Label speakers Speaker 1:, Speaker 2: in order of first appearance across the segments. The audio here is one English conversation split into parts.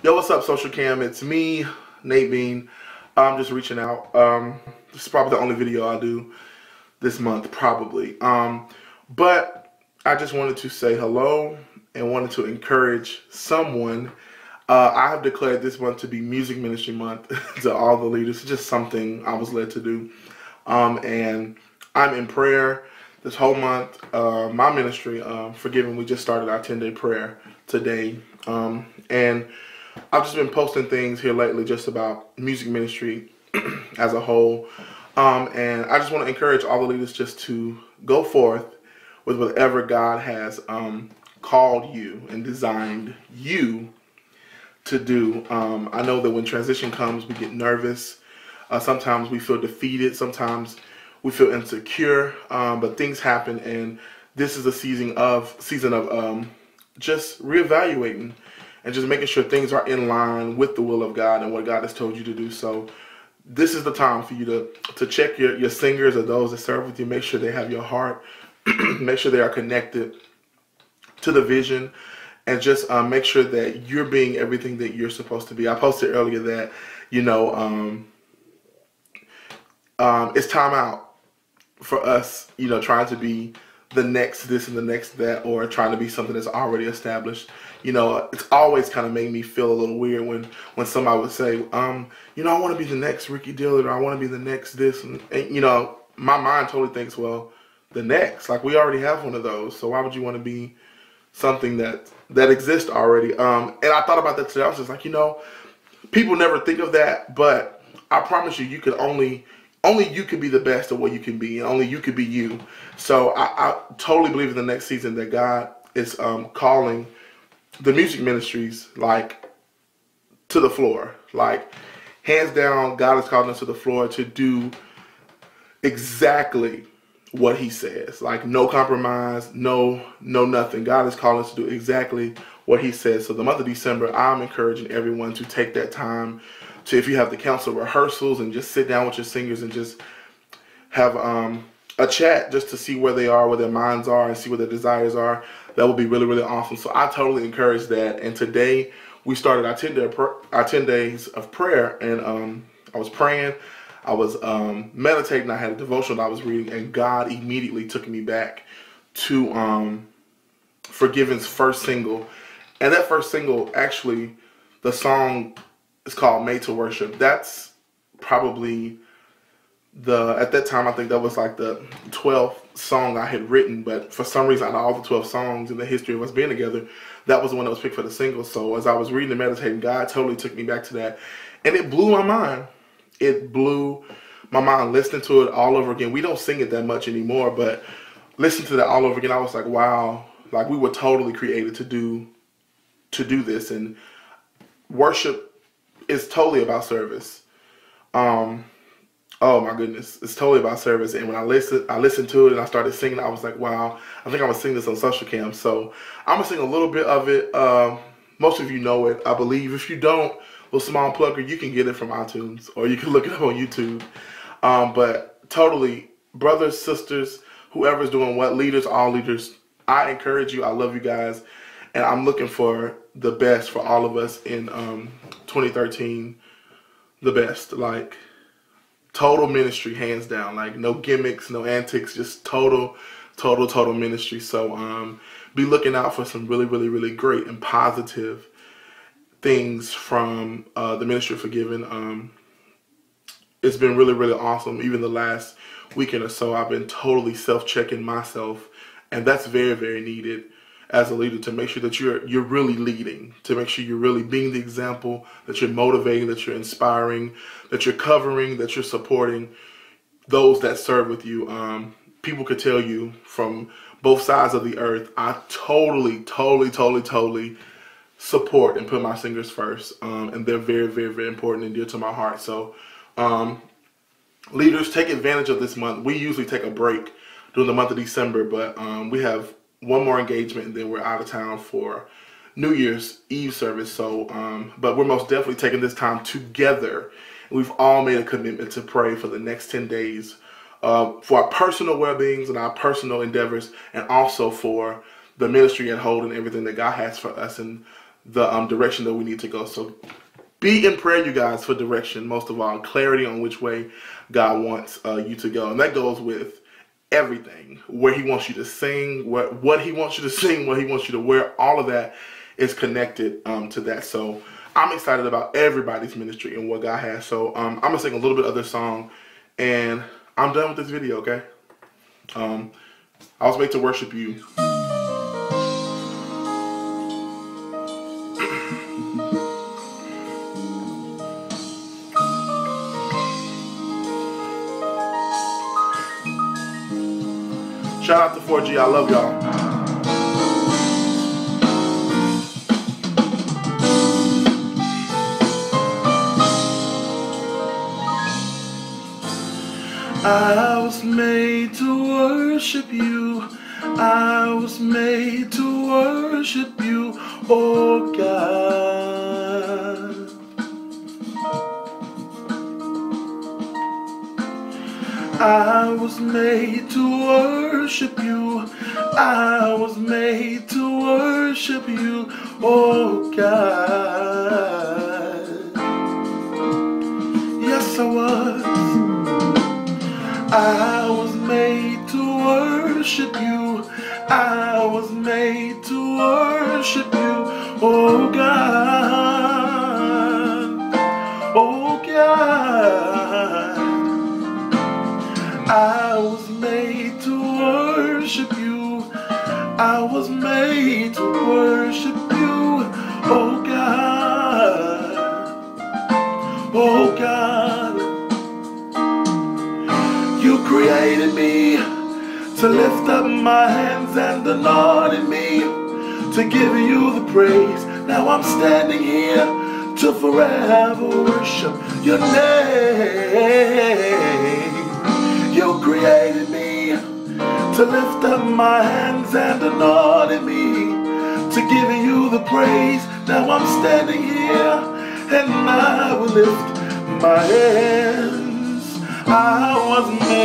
Speaker 1: Yo, what's up, Social Cam? It's me, Nate Bean. I'm just reaching out. This is probably the only video I'll do this month, probably. But I just wanted to say hello and wanted to encourage someone. I have declared this month to be Music Ministry Month to all the leaders. It's just something I was led to do. And I'm in prayer this whole month. My ministry, Forgiven, we just started our 10-day prayer today. And I've just been posting things here lately just about music ministry as a whole. And I just want to encourage all the leaders just to go forth with whatever God has called you and designed you to do. I know that when transition comes, we get nervous. Sometimes we feel defeated. Sometimes we feel insecure. But things happen, and this is a season of just reevaluating and just making sure things are in line with the will of God and what God has told you to do. So this is the time for you to check your singers or those that serve with you. Make sure they have your heart. Make sure they are connected to the vision, and just make sure that you're being everything that you're supposed to be. I posted earlier that, it's time out for us, trying to be the next this and the next that, or trying to be something that's already established. It's always kind of made me feel a little weird when somebody would say, I want to be the next Ricky Dillard, or I want to be the next this, and my mind totally thinks, well, the next, like, we already have one of those, so why would you want to be something that exists already? And I thought about that today. I was just like, people never think of that, but I promise you, you could only you could be the best of what you can be, and only you could be you. So I totally believe in the next season that God is calling the music ministries, like, to the floor. Like, hands down, God is calling us to the floor to do exactly what He says. Like, no compromise, no nothing. God is calling us to do exactly what He says. So the month of December, I'm encouraging everyone to take that time to, if you have to cancel rehearsals, and just sit down with your singers and just have a chat, just to see where they are, where their minds are, and see what their desires are. That would be really, really awesome. So I totally encourage that. And today we started our 10 days of prayer, and I was praying, I was meditating, I had a devotional I was reading, and God immediately took me back to Forgiven's first single. And that first single, actually, the song is called Made to Worship. That's probably at that time, I think that was like the 12th song I had written, but for some reason, out of all the 12 songs in the history of us being together, that was the one that was picked for the single. So as I was reading and meditating, God totally took me back to that, and it blew my mind. It blew my mind listening to it all over again. We don't sing it that much anymore, but listening to that all over again, I was like, wow, like, we were totally created to do this. And worship is totally about service. Oh my goodness, it's totally about service. And when I listened to it and I started singing, I was like, wow, I think I'm gonna sing this on Social Cam. So I'm gonna sing a little bit of it. Most of you know it, I believe. If you don't, little small plugger, you can get it from iTunes, or you can look it up on YouTube. But totally, brothers, sisters, whoever's doing what, leaders, all leaders, I encourage you. I love you guys, and I'm looking for the best for all of us in 2013. The best, like, total ministry, hands down. Like, no gimmicks, no antics, just total ministry. So be looking out for some really, really, really great and positive things from the Ministry of Forgiven. It's been really, really awesome. Even the last weekend or so, I've been totally self-checking myself, and that's very, very needed as a leader, to make sure that you're really leading, to make sure you're really being the example, that you're motivating, that you're inspiring, that you're covering, that you're supporting those that serve with you. People could tell you from both sides of the earth, I totally support and put my singers first, and they're very, very, very important and dear to my heart. So leaders, take advantage of this month. We usually take a break during the month of December, but we have one more engagement, and then we're out of town for New Year's Eve service. So but we're most definitely taking this time together. We've all made a commitment to pray for the next 10 days for our personal well-beings and our personal endeavors, and also for the ministry at hold and everything that God has for us, and the direction that we need to go. So be in prayer, you guys, for direction, most of all, clarity on which way God wants you to go. And that goes with everything, where he wants you to sing, what he wants you to sing, what he wants you to wear. All of that is connected to that. So I'm excited about everybody's ministry and what God has. So I'm going to sing a little bit of this song, and I'm done with this video, okay? I was made to worship you. Shout out to 4G, I love y'all. I was made to worship you. I was made to worship you, oh God. I was made to worship you. I was made to worship you, oh God. Yes, I was. I was made to worship you. I was made to worship you, oh God. Oh God. I was made to worship you. I was made to worship you, oh God. Oh God. You created me to lift up my hands and anointed me to give you the praise. Now I'm standing here to forever worship your name. You created me to lift up my hands and anointed me to give you the praise. Now I'm standing here and I will lift my hands. I was made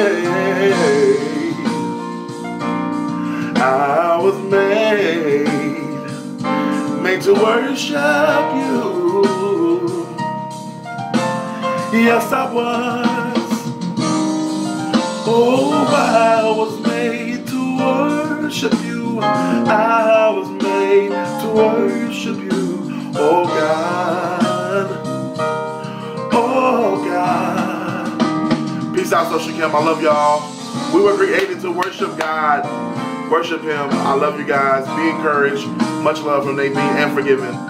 Speaker 1: to worship you. Yes, I was. Oh, I was made to worship you. I was made to worship you, oh God. Oh God. Peace out, Social Camp. I love y'all. We were created to worship God. Worship him. I love you guys. Be encouraged. Much love from Nate Bean and Forgiven.